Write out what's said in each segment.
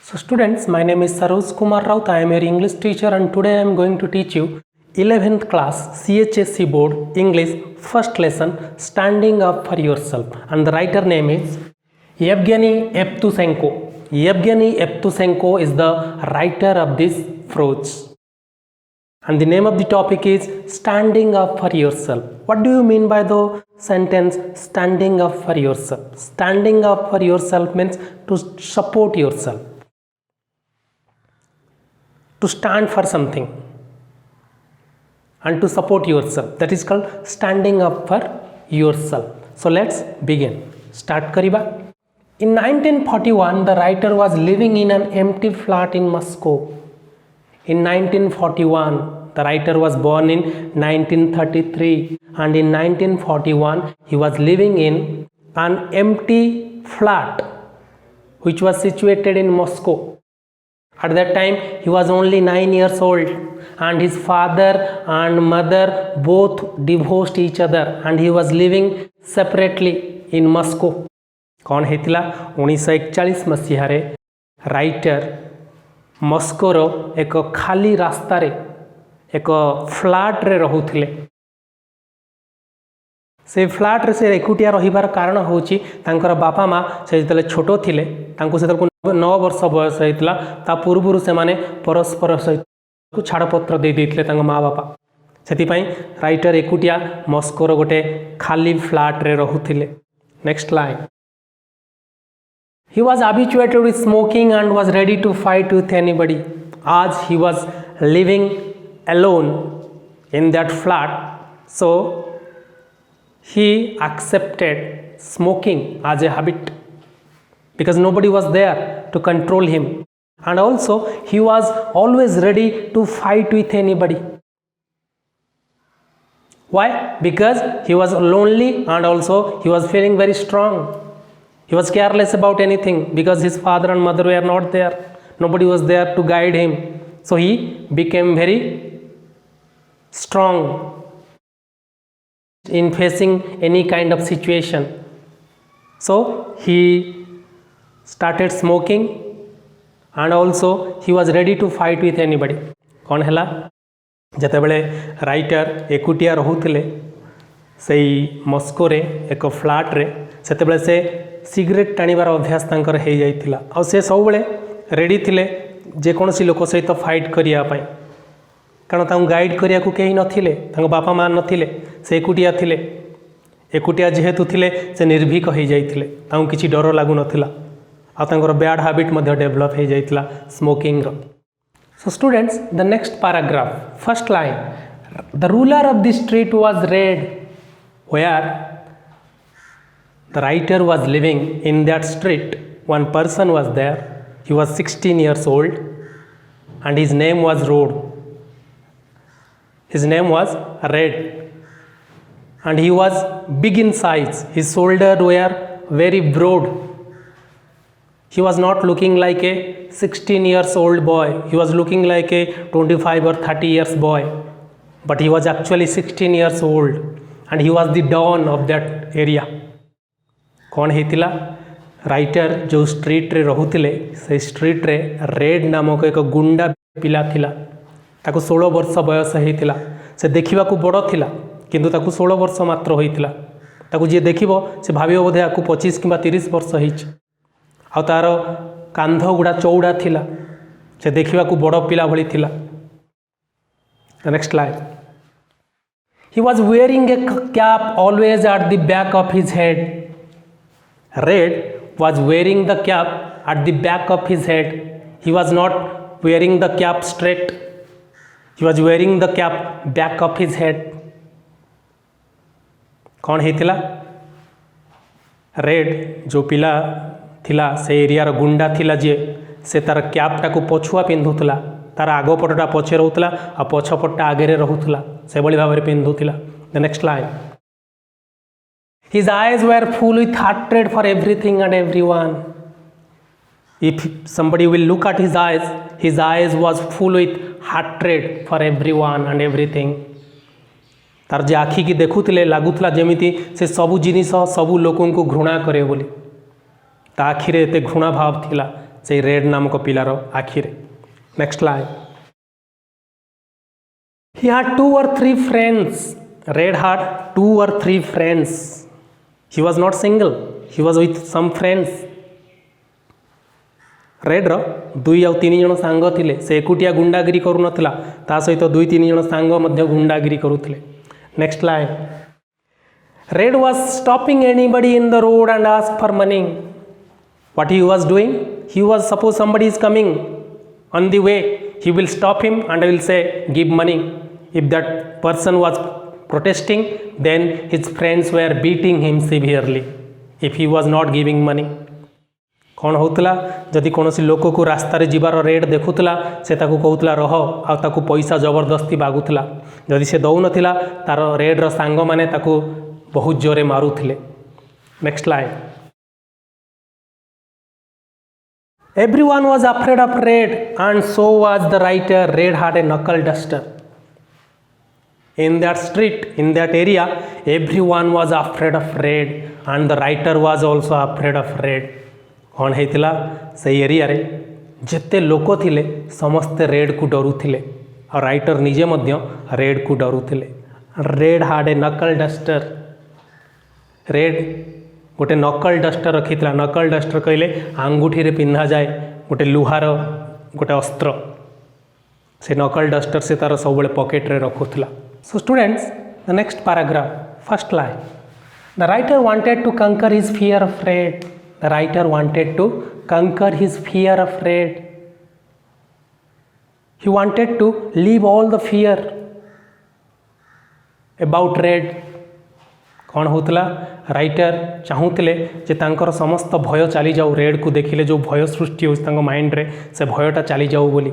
So students, my name is Saroj Kumar Raut. I am your English teacher and today I am going to teach you 11th class CHSC board English first lesson standing up for yourself, and the writer name is Yevgeny Evtushenko. Yevgeny Evtushenko is the writer of this prose. And the name of the topic is standing up for yourself. What do you mean by the sentence standing up for yourself? Standing up for yourself means to support yourself, to stand for something and to support yourself. That is called standing up for yourself. So let's begin. Start kariba. In 1941, the writer was living in an empty flat in Moscow. In 1941, the writer was born in 1933, and in 1941 he was living in an empty flat which was situated in Moscow. At that time he was only 9 years old, and his father and mother both divorced each other and he was living separately in Moscow. कौन हेतिला 1941 मसीह रे writer मस्कोर एक खाली रास्ता रे एक flat रे रहुथिले. से flat रे से एकुटिया रहिबार कारण होची तांकर बापा माँ से जतले छोटो थिले तांको से 9 वर्ष बयस होइतला. ता पूर्वरु से माने परस्पर सहित छाड़पत्र दे देथिले तांको माँ बापा. सेति पई राइटर एकुटिया मस्कोर गोटे खाली फ्लैट रे रहुथिले. Next line. He was habituated with smoking and was ready to fight with anybody. As he was living alone in that flat, so he accepted smoking as a habit because nobody was there to control him, and also he was always ready to fight with anybody. Why? Because he was lonely and also he was feeling very strong. He was careless about anything because his father and mother were not there. Nobody was there to guide him. So he became very strong in facing any kind of situation. So he started smoking and also he was ready to fight with anybody. कौन हैला जते बेले writer एकुटिया रहुथिले सेई मस्को रे एक flat रे सेते बेले से सिगरेट टाणीबार अभ्यास तांकर हो जाइतिला. आ से सब बेले रेडी थिले जे कोनोसी लोक सहित फाइट करिया पई, कारण तांको गाइड करिया को केही नथिले, तांको बापा मां नथिले, से एकुटिया थिले. एकुटिया जेहेतु थिले से निर्भीक हो जाइतिले, तांको किछि डर लागु नथिला. आ तांकर बैड हैबिट मध्ये डेवलप हो जाइतिला स्मोकिंग रो. So students, the next paragraph, first line. The ruler of the street was Red. Where the writer was living in that street, one person was there. He was 16 years old and his name was Rod. His name was Red, and he was big in size. His shoulders were very broad. He was not looking like a 16 years old boy. He was looking like a 25 or 30 years boy, but he was actually 16 years old and he was the don of that area. कौन हेतिला writer जो street रे रहुथिले से street रे red नामक एक गुंडा पिला थिला. ताको 16 वर्ष बयस हेतिला. से देखिबा को बड़ थिला किंतु ताको 16 वर्ष मात्र होइतिला. ताको जे देखिबो से भाबिबो बोधे आकु 25 किबा 30 वर्ष हिच. आ तार कांध गुडा चौड़ा थिला. से देखिबा को बड़ पिला भली थिला. Next line. He was wearing a cap always at the back of his head. Red was wearing the cap at the back of his head. He was not wearing the cap straight. He was wearing the cap back of his head. कौन हेतिला red जो पिला थिला से area रो गुंडा थिला जे से तार कैपटा को पछुआ पिंधुतला. तार आगो पटटा पछे रहउतला आ पछ पटटा आगे रे रहउतला. से बळी भाबरे पिंधुतला. The next line. His eyes were full with hatred for everything and everyone. If somebody will look at his eyes was full with hatred for everyone and everything. तार जे आखि की देखुथिले लागुथला जेमिति से सबु जिनिस सबु लोकन को घृणा करे बोली. ता आखिरे एते घृणा भाव थिला से रेड नामक पिलार आखिरे। Next line, he had 2 or 3 friends. Red had 2 or 3 friends. He was not single, he was with some friends. रेड्र 2 ଆଉ 3 ଜଣ ସାଙ୍ଗ ଥିଲେ, ସେ ଏକୁଟିଆ ଗୁଣ୍ଡାଗିରି କରୁନଥିଲା, ତା ସହିତ 2-3 ଜଣ ସାଙ୍ଗ ମଧ୍ୟ ଗୁଣ୍ଡାଗିରି କରୁଥିଲେ। Next line, red was stopping anybody in the road and asked for money. What he was doing? He was, suppose somebody is coming on the way, he will stop him and will say give money. If that person was protesting, then his friends were beating him severely if he was not giving money. कौन होतला जदि कौनसी लोक को रास्तार जीवार red देखुला से ताकू कहूला रह आ ताकू पैसा जबरदस्ती बागुला, जदि से दौन तार रेड्र सांग माने ताकू बहुत जोरे मारुले। Next line, everyone was afraid of red and so was the writer. Red had a knuckle duster. In that street, in that area, everyone was afraid of red and the writer was also afraid of red. कौन होता से area रे जिते लोक थिले समस्ते red को डरुले और राइटर निजे मध्य रेड को डरुले। रेड हाड ए नकल डस्टर। रेड गोटे नकल डस्टर रखी, नकल डस्टर कहले आंगुठी रे पिंधा जाए गोटे लुहार गोटे अस्त्र, से नकल डस्टर से तार सब पॉकेट रे रखुला। So students, the next paragraph, first line, the writer wanted to conquer his fear of Red. The writer wanted to conquer his fear of red. He wanted to leave all the fear about red. कौन होतला writer चाहूले जे तांकर समस्त भय चली जाऊ, red को देखिले जो भय सृष्टि हो माइंड रे से भयटा चली जाऊ बोली,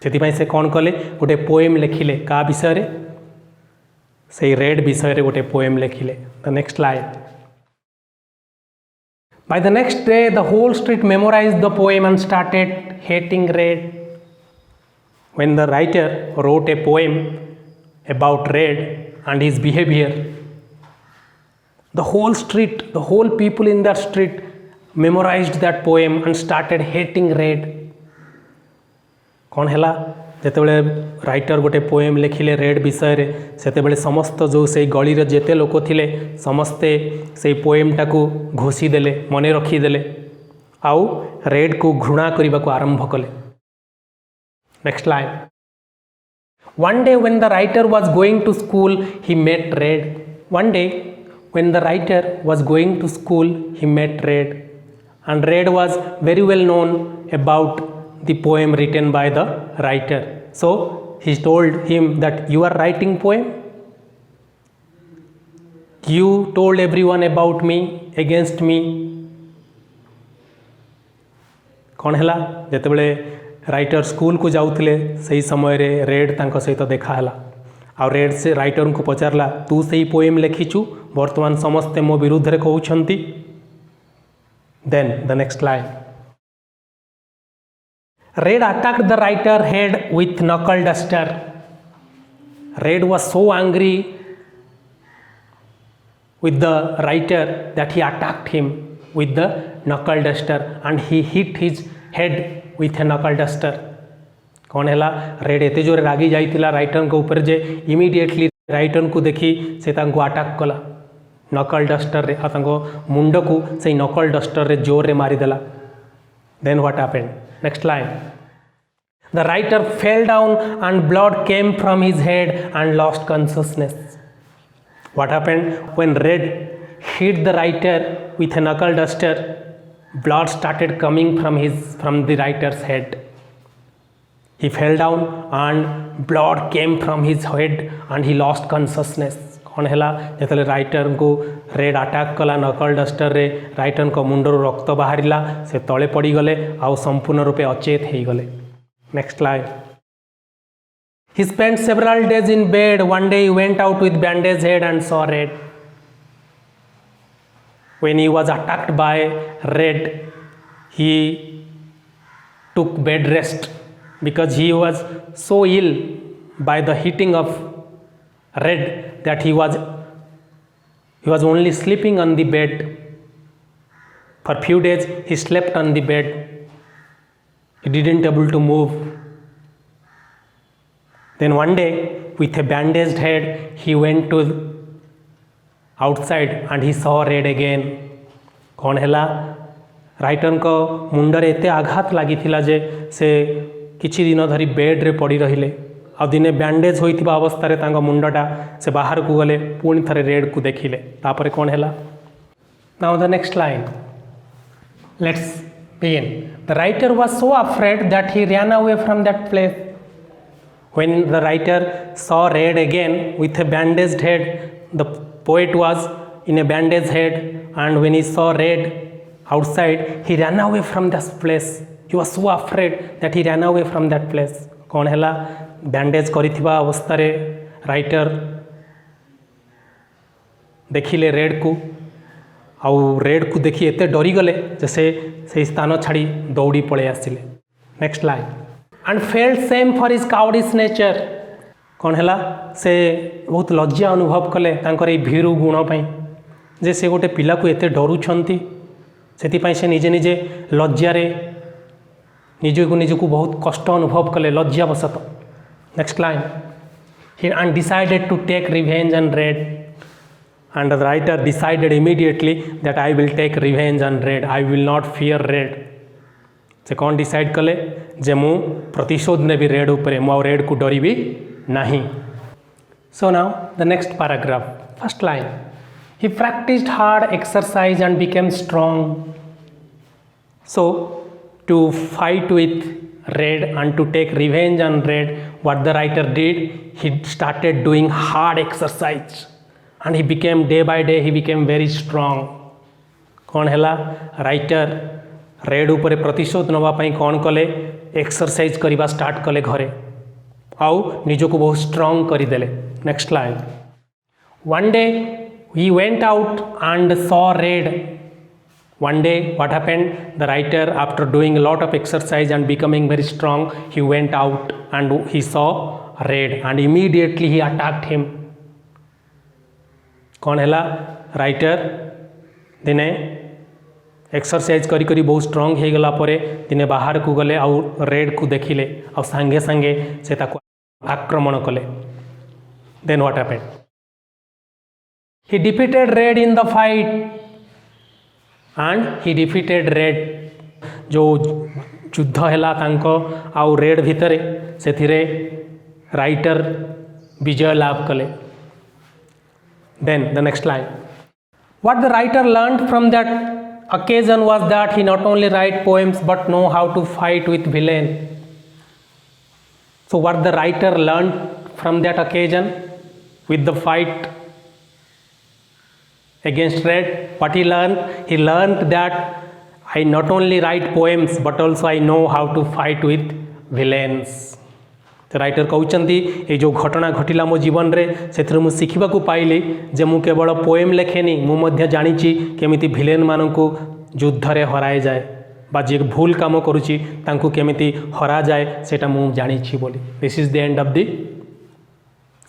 से से कौन कले गोटे पोएम लिखिले का विषय रे, से रेड विषय रे गोटे पोएम लिखिले। The next line, by the next day the whole street memorized the poem and started hating red. When the writer wrote a poem about red and his behavior, the whole street, the whole people in that street memorized that poem and started hating red. कौन हैला जेतेबेले writer गोटे poem लिखिले red विषय रे, सेतेबेले समस्त जो से गली रे जेते लोक थिले समस्ते से पोएमटा को घोषी देले, मने रखी देले, आउ रेड को घृणा करने को आरंभ कले। Next line, one day when the writer was going to school he met Red. One day when the writer was going to school he met Red and red was very well known about the poem written by the writer. So he told him that you are writing poem, you told everyone about me, against me. कौन हैला जेतेबेले writer school को जाउतले सही समय रे red तांको सहित देखा हैला आ रेड से राइटर को पचारला तू सही पोएम लिखिचु वर्तमान समस्ते मो विरुद्ध रे कहउछंती. Then the next line, Red attacked the writer head with knuckle duster. Red was so angry with the writer that he attacked him with the knuckle duster and he hit his head with a knuckle duster. कौन हैला red एते जोरे रागी जाइतिला writer को ऊपर जे immediately writer को देखी से तांको अटैक कला नकल डस्टर रे आ तांको मुंड को से नकल डस्टर रे जोर रे मारी देला. Then what happened? Next line, the writer fell down and blood came from his head and lost consciousness. What happened when Red hit the writer with a knuckle duster? Blood started coming from the writer's head. He fell down and blood came from his head and he lost consciousness. कौन हैला जेतले writer को red attack कला नकल duster रे writer को मुंडर रक्त बाहरिला से तले पड़ी गले आ संपूर्ण रूपे अचेत हो गले. Next line, he spent several days in bed. One day he went out with bandaged head and saw red. When he was attacked by red, he took bed rest because he was so ill by the hitting of red that he was only sleeping on the bed. For few days he slept on the bed He didn't able to move. Then one day, with a bandaged head, he went to outside and he saw red again. कौन हैला writer को मुंडरे एते आघात लागिथिला जे से किछि दिन धरी bed रे पड़ी रहिले आ दिने बैंडेज होइथिबा अवस्था रे तांको मुंडटा से बाहर को गले पुणी थरे रेड को देखिले तापरे कौन हैला. Now the next line, let's begin. The writer was so afraid that he ran away from that place. When the writer saw red again with a bandaged head, the poet was in a bandaged head, and when he saw red outside, he ran away from this place. He was so afraid that he ran away from that place. कौन हैला bandage करिथिबा अवस्था रे writer देखिले red को आउ red को देखि एते डरी गले जैसे से स्थान छाड़ी दौड़ी पड़े आसिले. Next line, and felt same for his cowardish nature. कौन हैला से बहुत लज्जा अनुभव कले तांकर ए भीरु गुण पई जे से गोटे पिला को एते डरुछंती सेति पई से निजे निजे लज्जा रे निजको बहुत कष्ट अनुभव कले लज्जावशत. Next line, he and decided to take revenge on Red. And the writer decided immediately that I will take revenge on red. I will not fear red. से कौन डिसाइड कले जे मु प्रतिशोध ने भी रेड ऊपर मु रेड को डरी भी नहीं. So now the next paragraph, first line, he practised hard exercise and became strong. So to fight with Red and to take revenge on Red, what the writer did, he started doing hard exercise and he became day by day he became very strong. कौन हैला writer red ऊपर प्रतिशोध नवा पाई कौन कले exercise करवा start कले घरे आउ निजको बहुत स्ट्रॉन्ग करिदेले. Next line, one day he went out and saw red. One day what happened, the writer after doing a lot of exercise and becoming very strong, he went out and he saw red and immediately he attacked him. कौन हैला writer दिने exercise करी करी बहुत strong हो गला परे दिने बाहर को गले आउ रेड को देखिले आ सांगे सांगे से ताको आक्रमण कले. Then what happened, he defeated Red in the fight and he defeated Red. जो युद्ध हैला तांको आउ रेड भितरे सेथिरे राइटर विजय लाभ कले. Then the next line, what the writer learned from that occasion was that he not only write poems but know how to fight with villain. So what the writer learned from that occasion with the fight against red, what he learned that I not only write poems but also I know how to fight with villains. तो writer कहते ये जो घटना घटिला मो जीवन रे से मुझे शिखा पाइली जे मु केवल पोएम लेखेनी मुझे जानी केमिति भिलेन मानक युद्ध रे हराए जाए बा जे भूल काम करुच्ची तांको केमिति हरा जाए सेटा मु जानी बोली. This is the end of the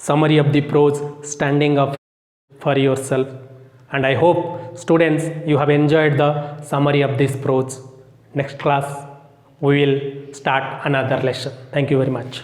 summary of the prose standing up for yourself. And I hope students you have enjoyed the summary of this prose. Next class we will start another lesson. Thank you very much.